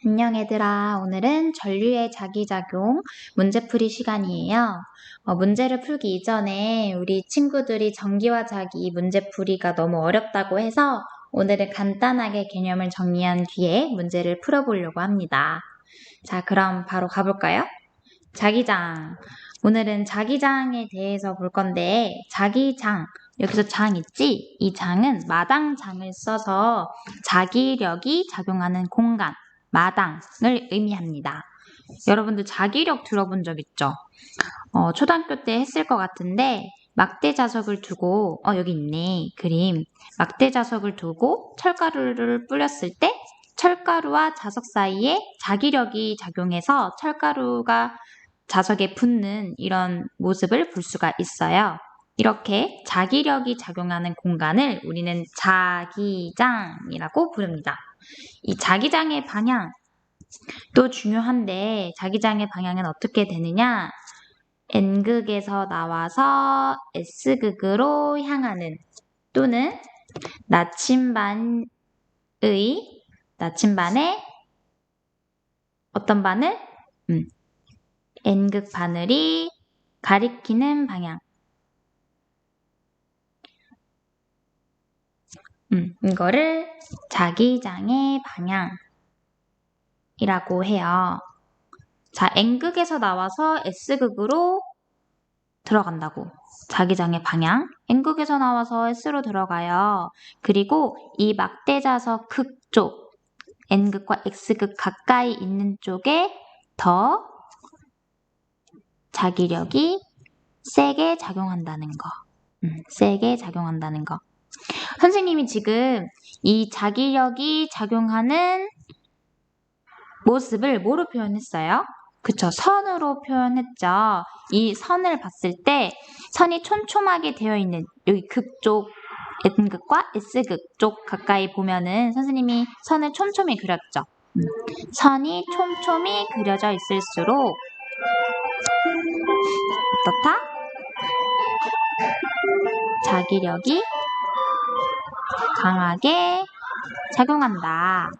안녕 얘들아. 오늘은 전류의 자기작용 문제풀이 시간이에요. 문제를 풀기 이전에 우리 친구들이 전기와 자기 문제풀이가 너무 어렵다고 해서 오늘은 간단하게 개념을 정리한 뒤에 문제를 풀어보려고 합니다. 자, 그럼 바로 가볼까요? 자기장. 오늘은 자기장에 대해서 볼 건데 자기장, 여기서 장 있지? 이 장은 마당장을 써서 자기력이 작용하는 공간, 마당을 의미합니다. 여러분들 자기력 들어본 적 있죠? 초등학교 때 했을 것 같은데 막대 자석을 두고 여기 있네 그림. 막대 자석을 두고 철가루를 뿌렸을 때 철가루와 자석 사이에 자기력이 작용해서 철가루가 자석에 붙는 이런 모습을 볼 수가 있어요. 이렇게 자기력이 작용하는 공간을 우리는 자기장이라고 부릅니다. 이 자기장의 방향도 중요한데 자기장의 방향은 어떻게 되느냐? N극에서 나와서 S극으로 향하는 또는 나침반의 어떤 바늘? N극 바늘이 가리키는 방향. 이거를 자기장의 방향이라고 해요. 자, N극에서 나와서 S극으로 들어간다고. 자기장의 방향. N극에서 나와서 S로 들어가요. 그리고 이 막대자석 극 쪽, N극과 X극 가까이 있는 쪽에 더 자기력이 세게 작용한다는 거. 세게 작용한다는 거. 선생님이 지금 이 자기력이 작용하는 모습을 뭐로 표현했어요? 그쵸, 선으로 표현했죠. 이 선을 봤을 때 선이 촘촘하게 되어 있는 여기 극쪽 N극과 S극 쪽 가까이 보면은 선생님이 선을 촘촘히 그렸죠. 선이 촘촘히 그려져 있을수록 어떻다? 자기력이 강하게 작용한다.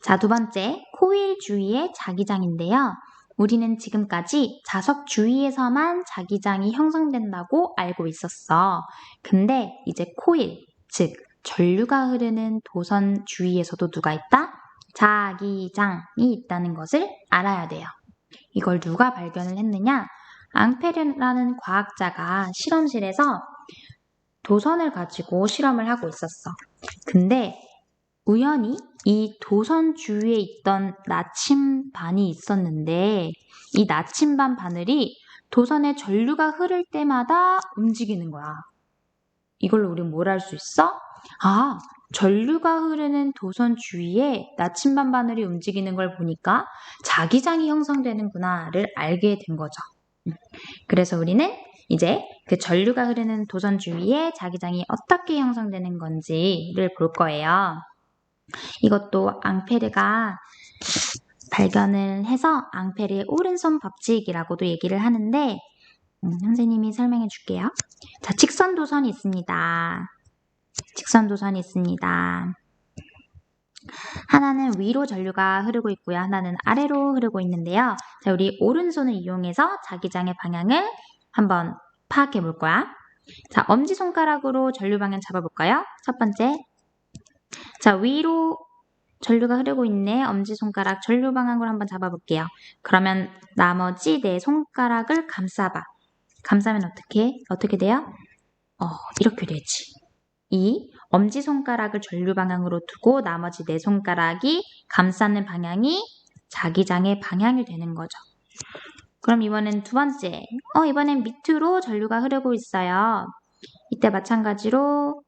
자, 두 번째, 코일 주위의 자기장인데요. 우리는 지금까지 자석 주위에서만 자기장이 형성된다고 알고 있었어. 근데 이제 코일, 즉 전류가 흐르는 도선 주위에서도 누가 있다? 자기장이 있다는 것을 알아야 돼요. 이걸 누가 발견을 했느냐? 앙페르라는 과학자가 실험실에서 도선을 가지고 실험을 하고 있었어. 근데 우연히 이 도선 주위에 있던 나침반이 있었는데 이 나침반 바늘이 도선에 전류가 흐를 때마다 움직이는 거야. 이걸로 우리 뭘 알 수 있어? 아, 전류가 흐르는 도선 주위에 나침반 바늘이 움직이는 걸 보니까 자기장이 형성되는구나를 알게 된 거죠. 그래서 우리는 이제 그 전류가 흐르는 도선 주위에 자기장이 어떻게 형성되는 건지를 볼 거예요. 이것도 앙페르가 발견을 해서 앙페르의 오른손 법칙이라고도 얘기를 하는데 선생님이 설명해 줄게요. 자, 직선도선이 있습니다. 직선도선이 있습니다. 하나는 위로 전류가 흐르고 있고요. 하나는 아래로 흐르고 있는데요. 자, 우리 오른손을 이용해서 자기장의 방향을 한번 파악해 볼 거야. 자, 엄지손가락으로 전류 방향 잡아볼까요? 첫 번째. 자, 위로 전류가 흐르고 있네. 엄지손가락 전류 방향으로 한번 잡아볼게요. 그러면 나머지 네 손가락을 감싸봐. 감싸면 어떻게 돼요? 이렇게 되지. 이 엄지손가락을 전류 방향으로 두고 나머지 네 손가락이 감싸는 방향이 자기장의 방향이 되는 거죠. 그럼 이번엔 두 번째. 이번엔 밑으로 전류가 흐르고 있어요. 이때 마찬가지로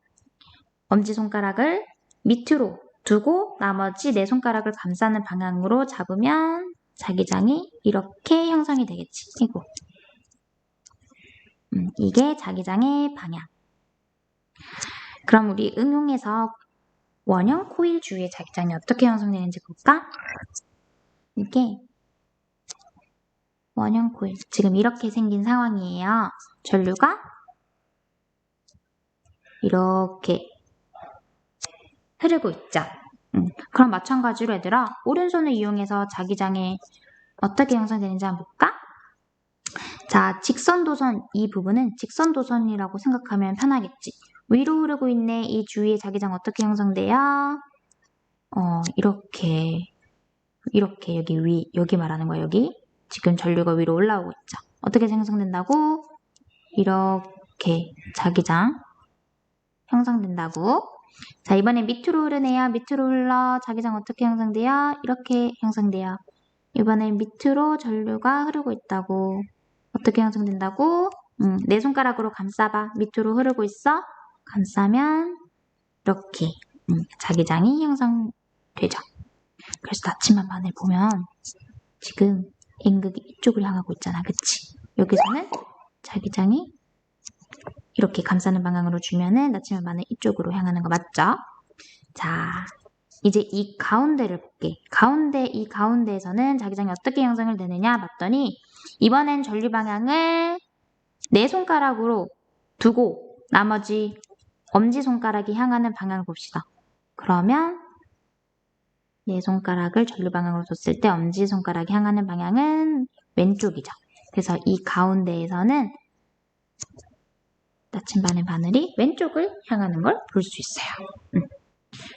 엄지손가락을 밑으로 두고 나머지 네 손가락을 감싸는 방향으로 잡으면 자기장이 이렇게 형성이 되겠지. 이게 자기장의 방향. 그럼 우리 응용해서 원형 코일 주위의 자기장이 어떻게 형성되는지 볼까? 이게 원형 코일. 지금 이렇게 생긴 상황이에요. 전류가 이렇게 흐르고 있죠. 그럼 마찬가지로 얘들아, 오른손을 이용해서 자기장에 어떻게 형성되는지 한번 볼까? 자, 직선도선 이 부분은 직선도선이라고 생각하면 편하겠지. 위로 흐르고 있네. 이 주위에 자기장 어떻게 형성돼요? 이렇게 여기 말하는 거야. 여기 지금 전류가 위로 올라오고 있죠. 어떻게 형성된다고? 이렇게 자기장 형성된다고. 자, 이번엔 밑으로 흐르네요. 밑으로 흘러 자기장 어떻게 형성돼요? 이렇게 형성돼요. 이번엔 밑으로 전류가 흐르고 있다고. 어떻게 형성된다고? 내 손가락으로 감싸봐. 밑으로 흐르고 있어? 감싸면 이렇게 자기장이 형성되죠. 그래서 나침반만을 보면 지금 N극이 이쪽을 향하고 있잖아. 그치? 여기서는 자기장이 이렇게 감싸는 방향으로 주면은 나침반만은 이쪽으로 향하는 거 맞죠? 자, 이제 이 가운데를 볼게. 이 가운데에서는 자기장이 어떻게 형성을 되느냐 봤더니 이번엔 전류 방향을 내 손가락으로 두고 나머지 엄지손가락이 향하는 방향을 봅시다. 그러면 내 손가락을 전류 방향으로 뒀을 때 엄지손가락이 향하는 방향은 왼쪽이죠. 그래서 이 가운데에서는 나침반의 바늘이 왼쪽을 향하는 걸 볼 수 있어요.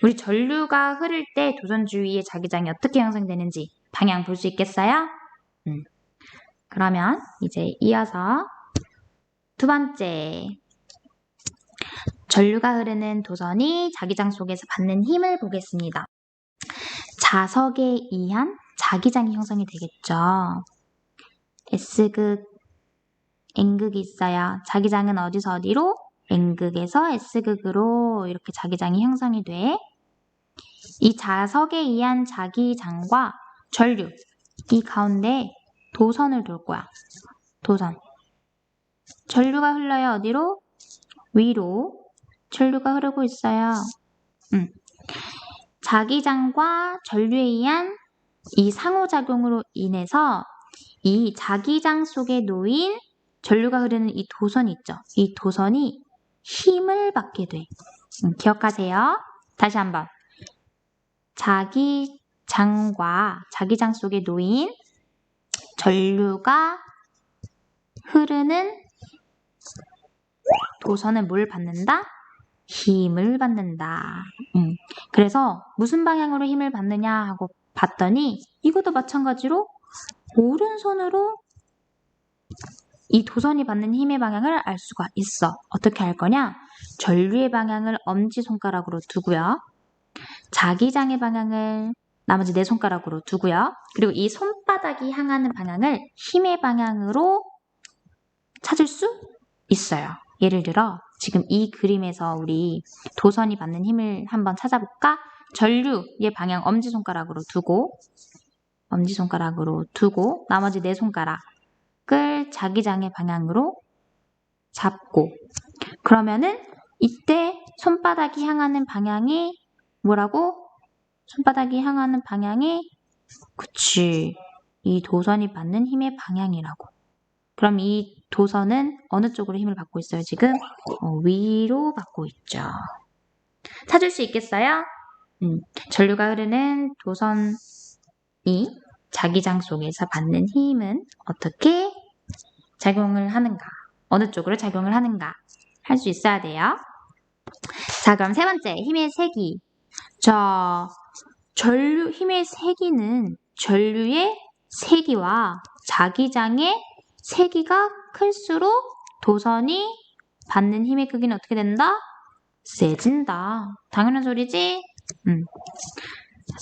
우리 전류가 흐를 때 도선 주위에 자기장이 어떻게 형성되는지 방향 볼 수 있겠어요? 그러면 이제 이어서 두 번째, 전류가 흐르는 도선이 자기장 속에서 받는 힘을 보겠습니다. 자석에 의한 자기장이 형성이 되겠죠. S극, N극이 있어야 자기장은 어디서 어디로? N극에서 S극으로 이렇게 자기장이 형성이 돼. 이 자석에 의한 자기장과 전류, 이 가운데 도선을 둘 거야. 도선. 전류가 흘러요. 어디로? 위로. 전류가 흐르고 있어요. 자기장과 전류에 의한 이 상호작용으로 인해서 이 자기장 속에 놓인 전류가 흐르는 이 도선이 있죠. 이 도선이 힘을 받게 돼. 기억하세요. 다시 한번. 자기장과 자기장 속에 놓인 전류가 흐르는 도선은 뭘 받는다? 힘을 받는다. 그래서 무슨 방향으로 힘을 받느냐 하고 봤더니 이것도 마찬가지로 오른손으로 이 도선이 받는 힘의 방향을 알 수가 있어. 어떻게 알 거냐? 전류의 방향을 엄지손가락으로 두고요. 자기장의 방향을 나머지 네 손가락으로 두고요. 그리고 이 손바닥이 향하는 방향을 힘의 방향으로 찾을 수 있어요. 예를 들어 지금 이 그림에서 우리 도선이 받는 힘을 한번 찾아볼까? 전류의 방향 엄지손가락으로 두고 나머지 네 손가락을 자기장의 방향으로 잡고 그러면은 이때 손바닥이 향하는 방향이 뭐라고? 손바닥이 향하는 방향이 그치. 이 도선이 받는 힘의 방향이라고. 그럼 이 도선은 어느 쪽으로 힘을 받고 있어요, 지금? 위로 받고 있죠. 찾을 수 있겠어요? 전류가 흐르는 도선이 자기장 속에서 받는 힘은 어떻게 작용을 하는가? 어느 쪽으로 작용을 하는가? 할 수 있어야 돼요. 자, 그럼 세 번째, 힘의 세기. 자, 힘의 세기는 전류의 세기와 자기장의 세기가 클수록 도선이 받는 힘의 크기는 어떻게 된다? 세진다. 당연한 소리지?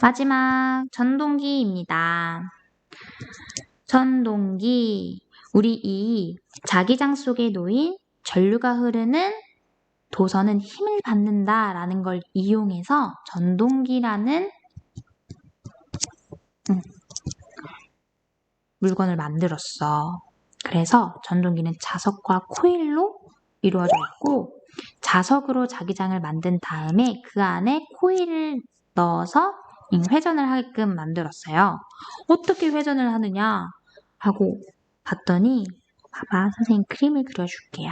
마지막 전동기입니다. 전동기. 우리 이 자기장 속에 놓인 전류가 흐르는 도선은 힘을 받는다라는 걸 이용해서 전동기라는 물건을 만들었어. 그래서 전동기는 자석과 코일로 이루어져 있고 자석으로 자기장을 만든 다음에 그 안에 코일을 넣어서 회전을 하게끔 만들었어요. 어떻게 회전을 하느냐 하고 봤더니 봐봐, 선생님 그림을 그려줄게요.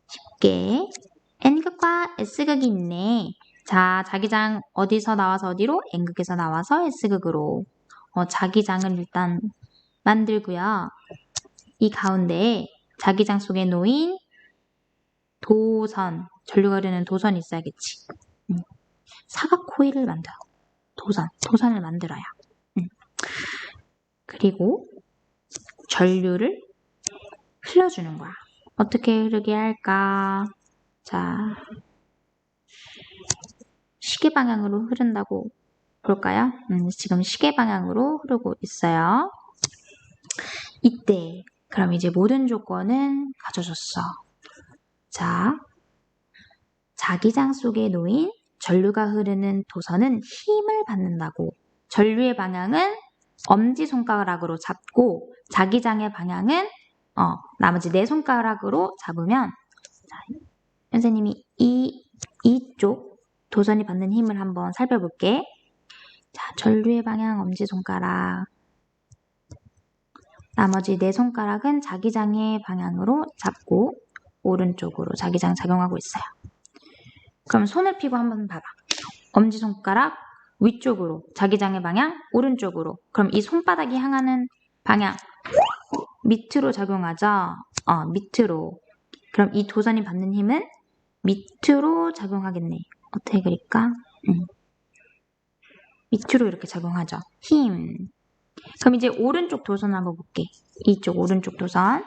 쉽게 N극과 S극이 있네. 자, 자기장 어디서 나와서 어디로? N극에서 나와서 S극으로. 자기장을 일단 만들고요. 이 가운데에 자기장 속에 놓인 도선, 전류가 흐르는 도선이 있어야겠지. 사각 코일을 만들어. 도선을 만들어요. 그리고 전류를 흘려주는 거야. 어떻게 흐르게 할까? 자, 시계 방향으로 흐른다고 볼까요? 지금 시계 방향으로 흐르고 있어요. 이때 그럼 이제 모든 조건은 갖춰졌어. 자, 자기장 속에 놓인 전류가 흐르는 도선은 힘을 받는다고. 전류의 방향은 엄지손가락으로 잡고 자기장의 방향은 나머지 네 손가락으로 잡으면 자, 선생님이 이쪽 도선이 받는 힘을 한번 살펴볼게. 자, 전류의 방향 엄지손가락. 나머지 네 손가락은 자기장의 방향으로 잡고 오른쪽으로 자기장 작용하고 있어요. 그럼 손을 펴고 한번 봐봐. 엄지손가락 위쪽으로, 자기장의 방향 오른쪽으로. 그럼 이 손바닥이 향하는 방향 밑으로 작용하죠? 밑으로. 그럼 이 도선이 받는 힘은 밑으로 작용하겠네. 어떻게 그릴까? 밑으로 이렇게 작용하죠. 힘. 그럼 이제 오른쪽 도선 한번 볼게. 이쪽 오른쪽 도선.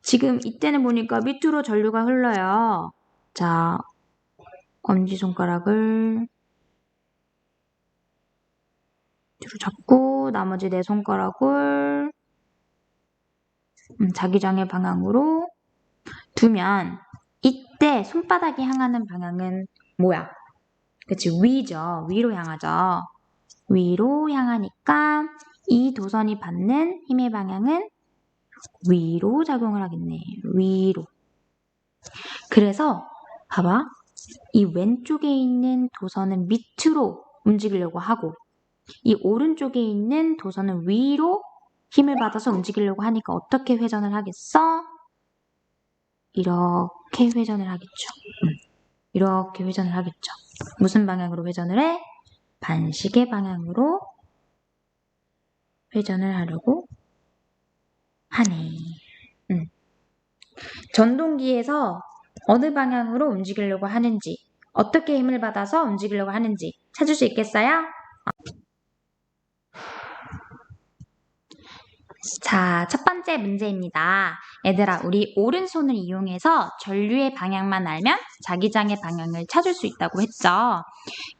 지금 이때는 보니까 밑으로 전류가 흘러요. 자, 엄지손가락을 뒤로 잡고 나머지 네 손가락을 자기장의 방향으로 두면 이때 손바닥이 향하는 방향은 뭐야? 그치, 위죠. 위로 향하죠. 위로 향하니까 이 도선이 받는 힘의 방향은 위로 작용을 하겠네. 위로. 그래서 봐봐. 이 왼쪽에 있는 도선은 밑으로 움직이려고 하고 이 오른쪽에 있는 도선은 위로 힘을 받아서 움직이려고 하니까 어떻게 회전을 하겠어? 이렇게 회전을 하겠죠. 이렇게 회전을 하겠죠. 무슨 방향으로 회전을 해? 반시계 방향으로 회전을 하려고 하네. 전동기에서 어느 방향으로 움직이려고 하는지, 어떻게 힘을 받아서 움직이려고 하는지 찾을 수 있겠어요? 자, 첫 번째 문제입니다. 얘들아, 우리 오른손을 이용해서 전류의 방향만 알면 자기장의 방향을 찾을 수 있다고 했죠.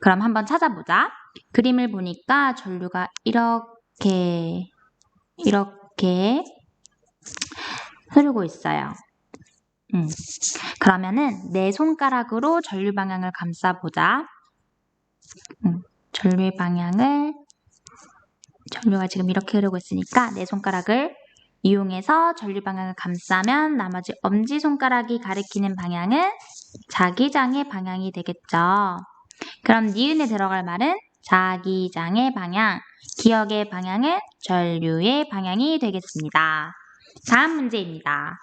그럼 한번 찾아보자. 그림을 보니까 전류가 이렇게 흐르고 있어요. 그러면은 내 손가락으로 전류 방향을 감싸보자. 전류의 방향을 전류가 지금 이렇게 흐르고 있으니까 내 손가락을 이용해서 전류 방향을 감싸면 나머지 엄지손가락이 가리키는 방향은 자기장의 방향이 되겠죠. 그럼 니은에 들어갈 말은 자기장의 방향, 기억의 방향은 전류의 방향이 되겠습니다. 다음 문제입니다.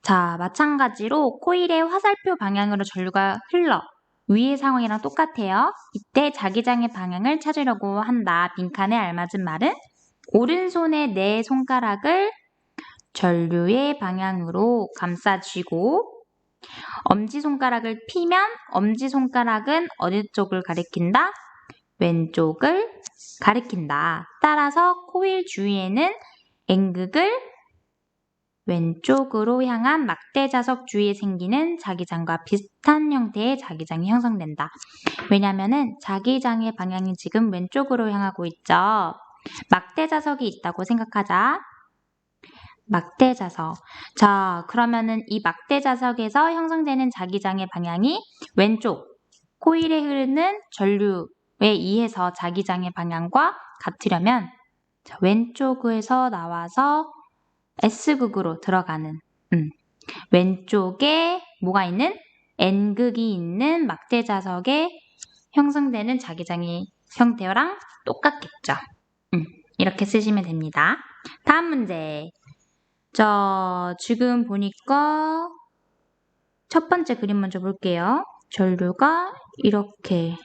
자, 마찬가지로 코일의 화살표 방향으로 전류가 흘러 위의 상황이랑 똑같아요. 이때 자기장의 방향을 찾으려고 한다. 빈칸에 알맞은 말은 오른손의 네 손가락을 전류의 방향으로 감싸쥐고 엄지손가락을 피면 엄지손가락은 어느 쪽을 가리킨다? 왼쪽을 가리킨다. 따라서 코일 주위에는 N극을 왼쪽으로 향한 막대 자석 주위에 생기는 자기장과 비슷한 형태의 자기장이 형성된다. 왜냐면은 자기장의 방향이 지금 왼쪽으로 향하고 있죠. 막대 자석이 있다고 생각하자. 막대 자석. 자, 그러면은 이 막대 자석에서 형성되는 자기장의 방향이 왼쪽. 코일에 흐르는 전류에 의해서 자기장의 방향과 같으려면 자, 왼쪽에서 나와서 S극으로 들어가는 왼쪽에 뭐가 있는? N극이 있는 막대 자석에 형성되는 자기장의 형태랑 똑같겠죠. 이렇게 쓰시면 됩니다. 다음 문제. 지금 보니까 첫 번째 그림 먼저 볼게요. 전류가 이렇게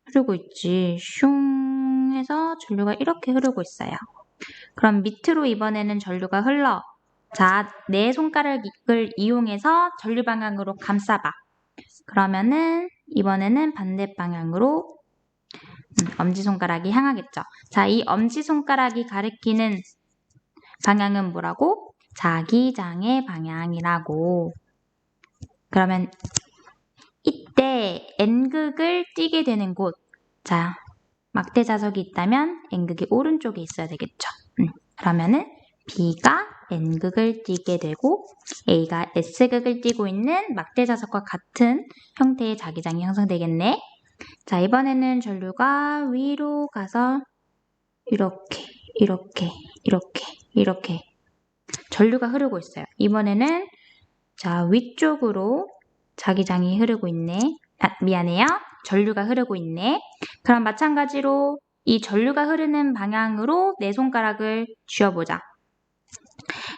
흐르고 있지. 슝 해서 전류가 이렇게 흐르고 있어요. 그럼 밑으로 이번에는 전류가 흘러. 자, 내 손가락을 이용해서 전류 방향으로 감싸봐. 그러면은 이번에는 반대 방향으로 엄지손가락이 향하겠죠. 자, 이 엄지손가락이 가리키는 방향은 뭐라고? 자기장의 방향이라고. 그러면 이때 N극을 띄게 되는 곳. 자, 막대 자석이 있다면 N극이 오른쪽에 있어야 되겠죠. 그러면은 B가 N극을 띄게 되고 A가 S극을 띄고 있는 막대 자석과 같은 형태의 자기장이 형성되겠네. 자, 이번에는 전류가 위로 가서 이렇게 전류가 흐르고 있어요. 이번에는 자, 위쪽으로 자기장이 흐르고 있네. 미안해요. 전류가 흐르고 있네. 그럼 마찬가지로 이 전류가 흐르는 방향으로 내 손가락을 쥐어보자.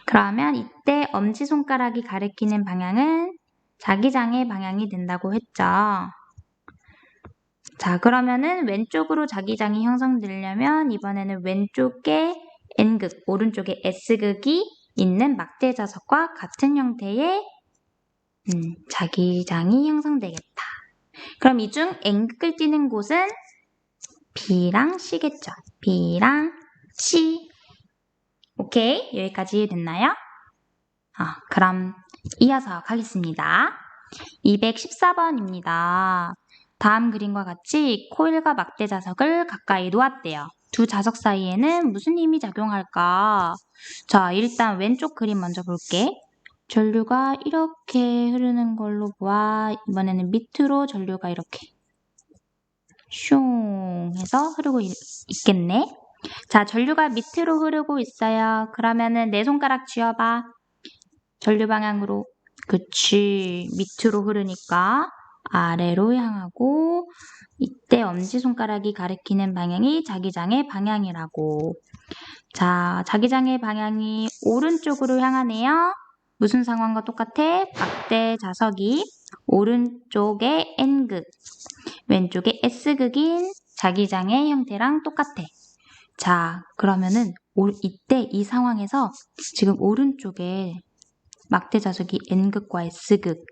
그러면 이때 엄지손가락이 가리키는 방향은 자기장의 방향이 된다고 했죠. 자, 그러면은 왼쪽으로 자기장이 형성되려면 이번에는 왼쪽에 N극, 오른쪽에 S극이 있는 막대 자석과 같은 형태의 자기장이 형성되겠다. 그럼 이 중 N극을 띄는 곳은 B랑 C겠죠. B랑 C. 오케이, 여기까지 됐나요? 그럼 이어서 가겠습니다. 214번입니다. 다음 그림과 같이 코일과 막대 자석을 가까이 놓았대요. 두 자석 사이에는 무슨 힘이 작용할까? 자, 일단 왼쪽 그림 먼저 볼게. 전류가 이렇게 흐르는 걸로 보아. 이번에는 밑으로 전류가 이렇게 슝 해서 흐르고 있겠네. 자, 전류가 밑으로 흐르고 있어요. 그러면은 내 손가락 쥐어봐. 전류 방향으로. 그치. 밑으로 흐르니까 아래로 향하고 이때 엄지손가락이 가리키는 방향이 자기장의 방향이라고. 자, 자기장의 방향이 오른쪽으로 향하네요. 무슨 상황과 똑같아? 막대 자석이 오른쪽에 N극, 왼쪽에 S극인 자기장의 형태랑 똑같아. 자, 그러면은 이때 이 상황에서 지금 오른쪽에 막대 자석이 N극과 S극,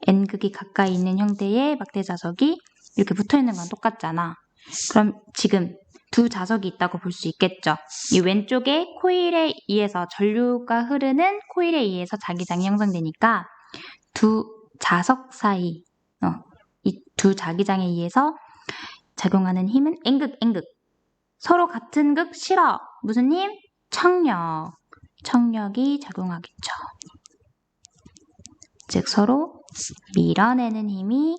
N극이 가까이 있는 형태의 막대 자석이 이렇게 붙어있는 건 똑같잖아. 그럼 지금 두 자석이 있다고 볼 수 있겠죠. 이 왼쪽에 코일에 의해서 전류가 흐르는 코일에 의해서 자기장이 형성되니까 두 자석 사이, 이 두 자기장에 의해서 작용하는 힘은 N극, N극. 서로 같은 극 싫어. 무슨 힘? 청력. 청력이 작용하겠죠. 즉 서로 밀어내는 힘이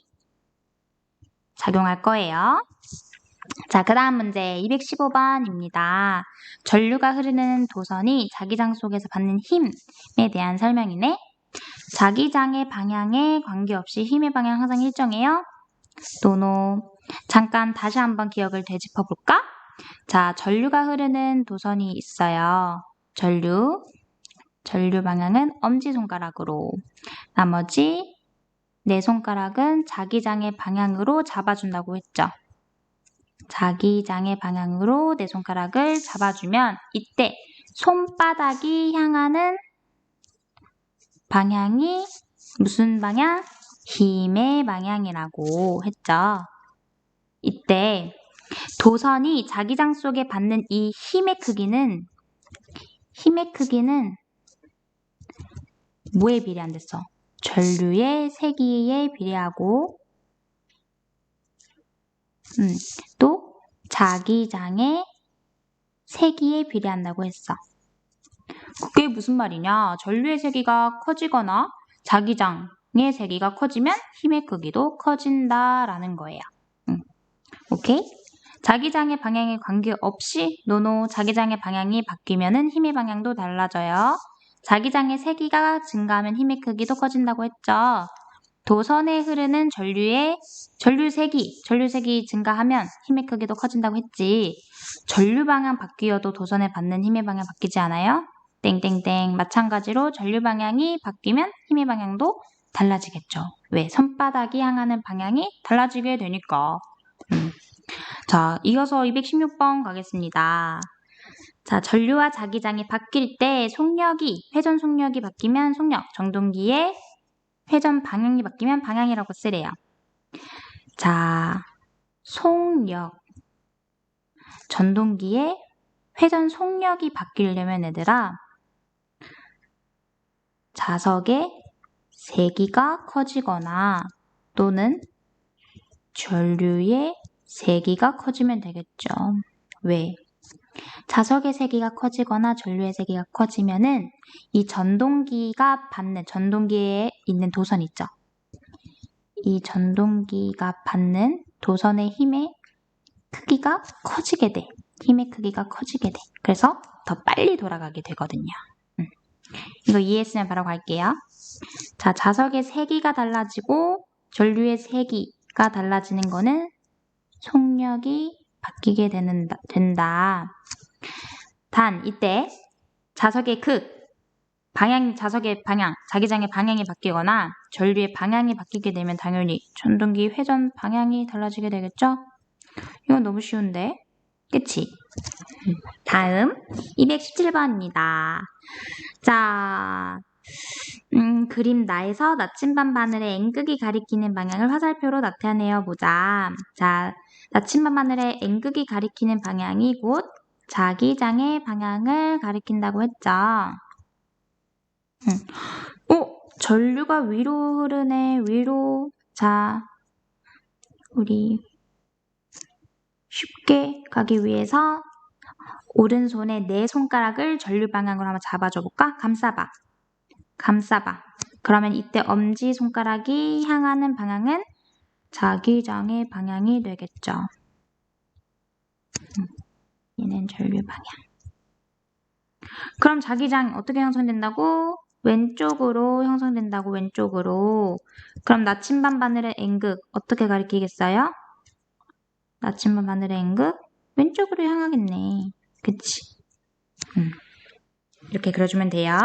작용할 거예요. 자, 그 다음 문제 215번입니다. 전류가 흐르는 도선이 자기장 속에서 받는 힘에 대한 설명이네. 자기장의 방향에 관계없이 힘의 방향 항상 일정해요? 노노. 잠깐 다시 한번 기억을 되짚어 볼까? 자, 전류가 흐르는 도선이 있어요. 전류 방향은 엄지손가락으로. 나머지 네 손가락은 자기장의 방향으로 잡아준다고 했죠. 자기장의 방향으로 내 손가락을 잡아주면 이때 손바닥이 향하는 방향이 무슨 방향? 힘의 방향이라고 했죠. 이때 도선이 자기장 속에 받는 이 힘의 크기는 뭐에 비례한댔어? 전류의 세기에 비례하고 또 자기장의 세기에 비례한다고 했어. 그게 무슨 말이냐? 전류의 세기가 커지거나 자기장의 세기가 커지면 힘의 크기도 커진다라는 거예요. 오케이? 자기장의 방향에 관계없이 노노 자기장의 방향이 바뀌면은 힘의 방향도 달라져요. 자기장의 세기가 증가하면 힘의 크기도 커진다고 했죠. 도선에 흐르는 전류 세기 증가하면 힘의 크기도 커진다고 했지. 전류 방향 바뀌어도 도선에 받는 힘의 방향 바뀌지 않아요? 땡땡땡. 마찬가지로 전류 방향이 바뀌면 힘의 방향도 달라지겠죠. 왜? 손바닥이 향하는 방향이 달라지게 되니까. 자, 이어서 216번 가겠습니다. 자, 전류와 자기장이 바뀔 때 회전 속력이 바뀌면 속력, 전동기의 회전 방향이 바뀌면 방향이라고 쓰래요. 자, 속력, 전동기의 회전 속력이 바뀌려면 얘들아, 자석의 세기가 커지거나 또는 전류의 세기가 커지면 되겠죠. 왜? 자석의 세기가 커지거나 전류의 세기가 커지면은 이 전동기에 있는 도선 있죠. 이 전동기가 받는 도선의 힘의 크기가 커지게 돼. 힘의 크기가 커지게 돼. 그래서 더 빨리 돌아가게 되거든요. 이거 이해했으면 바로 갈게요. 자, 자석의 세기가 달라지고 전류의 세기가 달라지는 거는 속력이 바뀌게 된다. 단 이때 자석의 자석의 방향, 자기장의 방향이 바뀌거나 전류의 방향이 바뀌게 되면 당연히 전동기 회전 방향이 달라지게 되겠죠? 이건 너무 쉬운데? 그치? 다음 217번입니다. 자, 그림 나에서 나침반 바늘의 N극이 가리키는 방향을 화살표로 나타내어 보자. 자, 나침반 바늘의 N극이 가리키는 방향이 곧 자기장의 방향을 가리킨다고 했죠. 전류가 위로 흐르네. 위로. 자, 우리 쉽게 가기 위해서 오른손에 내 손가락을 전류 방향으로 한번 잡아줘 볼까? 감싸봐. 그러면 이때 엄지손가락이 향하는 방향은 자기장의 방향이 되겠죠. 얘는 전류 방향. 그럼 자기장 어떻게 형성된다고? 왼쪽으로 형성된다고, 왼쪽으로. 그럼 나침반 바늘의 N극 어떻게 가리키겠어요? 나침반 바늘의 N극? 왼쪽으로 향하겠네. 그치? 이렇게 그려주면 돼요.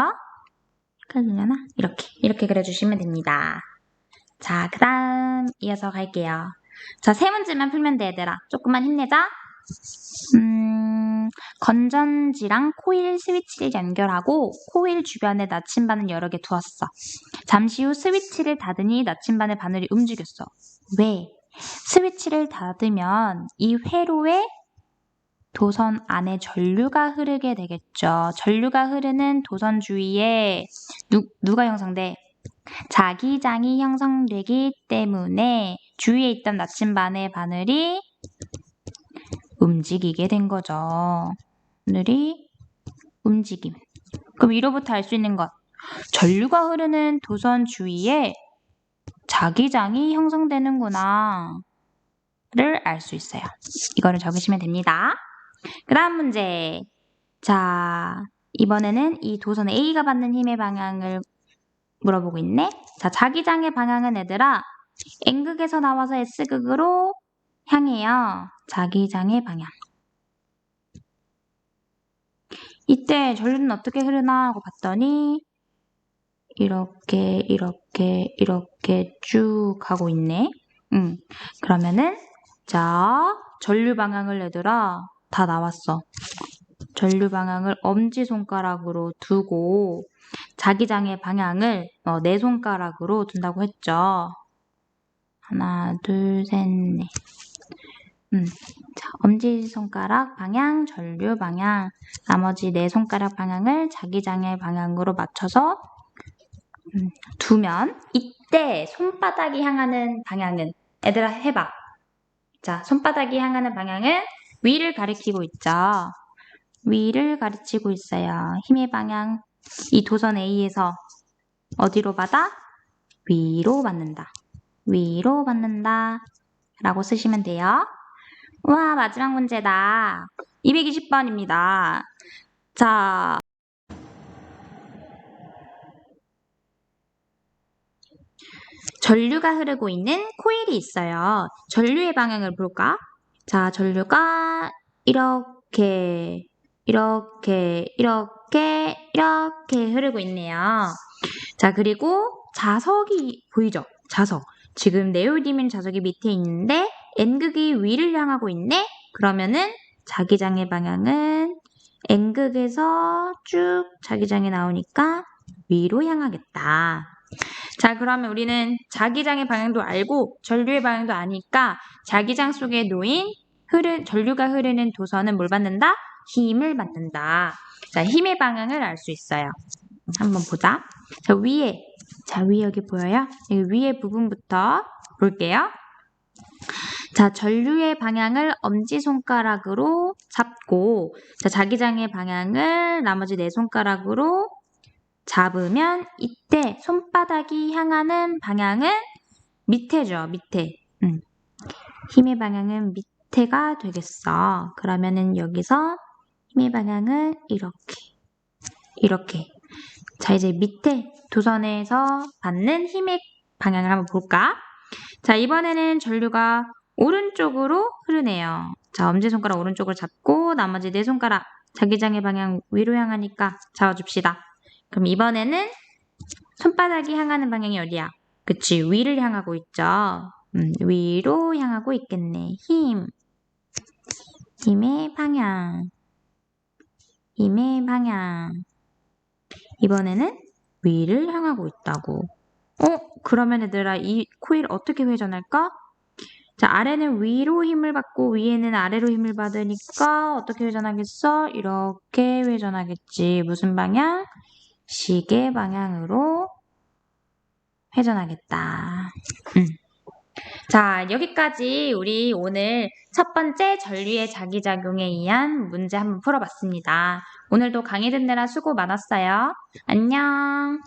그려주려나? 이렇게 그려주시면 됩니다. 자, 그 다음 이어서 갈게요. 자, 세 문제만 풀면 돼, 얘들아. 조금만 힘내자. 건전지랑 코일 스위치를 연결하고 코일 주변에 나침반을 여러 개 두었어. 잠시 후 스위치를 닫으니 나침반의 바늘이 움직였어. 왜? 스위치를 닫으면 이 회로에 도선 안에 전류가 흐르게 되겠죠. 전류가 흐르는 도선 주위에 누가 형성돼? 자기장이 형성되기 때문에 주위에 있던 나침반의 바늘이 움직이게 된 거죠. 바늘이 움직임. 그럼 이로부터 알 수 있는 것. 전류가 흐르는 도선 주위에 자기장이 형성되는구나 를 알 수 있어요. 이거를 적으시면 됩니다. 그 다음 문제. 자, 이번에는 이 도선 A가 받는 힘의 방향을 물어보고 있네. 자, 자기장의 방향은 얘들아 N극에서 나와서 S극으로 향해요. 자기장의 방향. 이때 전류는 어떻게 흐르나 하고 봤더니 이렇게 쭉 가고 있네. 그러면은 자, 전류 방향을 얘들아 다 나왔어. 전류 방향을 엄지손가락으로 두고 자기장의 방향을 네 손가락으로 둔다고 했죠. 하나, 둘, 셋, 넷. 자, 엄지손가락 방향, 전류 방향, 나머지 네 손가락 방향을 자기장의 방향으로 맞춰서 두면 이때 손바닥이 향하는 방향은 얘들아 해봐. 자, 손바닥이 향하는 방향은 위를 가리키고 있죠. 위를 가르치고 있어요. 힘의 방향, 이 도선 A에서 어디로 받아? 위로 받는다. 위로 받는다. 라고 쓰시면 돼요. 우와, 마지막 문제다. 220번입니다. 자, 전류가 흐르고 있는 코일이 있어요. 전류의 방향을 볼까? 자, 전류가 이렇게 흐르고 있네요. 자, 그리고 자석이 보이죠? 자석. 지금 네오디민 자석이 밑에 있는데 N극이 위를 향하고 있네? 그러면은 자기장의 방향은 N극에서 쭉 자기장이 나오니까 위로 향하겠다. 자, 그러면 우리는 자기장의 방향도 알고 전류의 방향도 아니까 자기장 속에 놓인 전류가 흐르는 도선은 뭘 받는다? 힘을 받는다. 자, 힘의 방향을 알 수 있어요. 한번 보자. 자, 위에 여기 보여요? 여기 위에 부분부터 볼게요. 자, 전류의 방향을 엄지손가락으로 잡고, 자, 자기장의 방향을 나머지 네 손가락으로 잡으면 이때 손바닥이 향하는 방향은 밑에죠, 밑에. 힘의 방향은 밑에가 되겠어. 그러면은 여기서 힘의 방향은 이렇게. 자, 이제 밑에 도선에서 받는 힘의 방향을 한번 볼까? 자, 이번에는 전류가 오른쪽으로 흐르네요. 자, 엄지손가락 오른쪽을 잡고 나머지 네 손가락 자기장의 방향 위로 향하니까 잡아줍시다. 그럼 이번에는 손바닥이 향하는 방향이 어디야? 그치, 위를 향하고 있죠. 위로 향하고 있겠네. 힘의 방향. 이번에는 위를 향하고 있다고. 그러면 얘들아 이 코일 어떻게 회전할까? 자, 아래는 위로 힘을 받고 위에는 아래로 힘을 받으니까 어떻게 회전하겠어? 이렇게 회전하겠지. 무슨 방향? 시계 방향으로 회전하겠다. 자, 여기까지 우리 오늘 첫 번째 전류의 자기작용에 의한 문제 한번 풀어봤습니다. 오늘도 강의 듣느라 수고 많았어요. 안녕.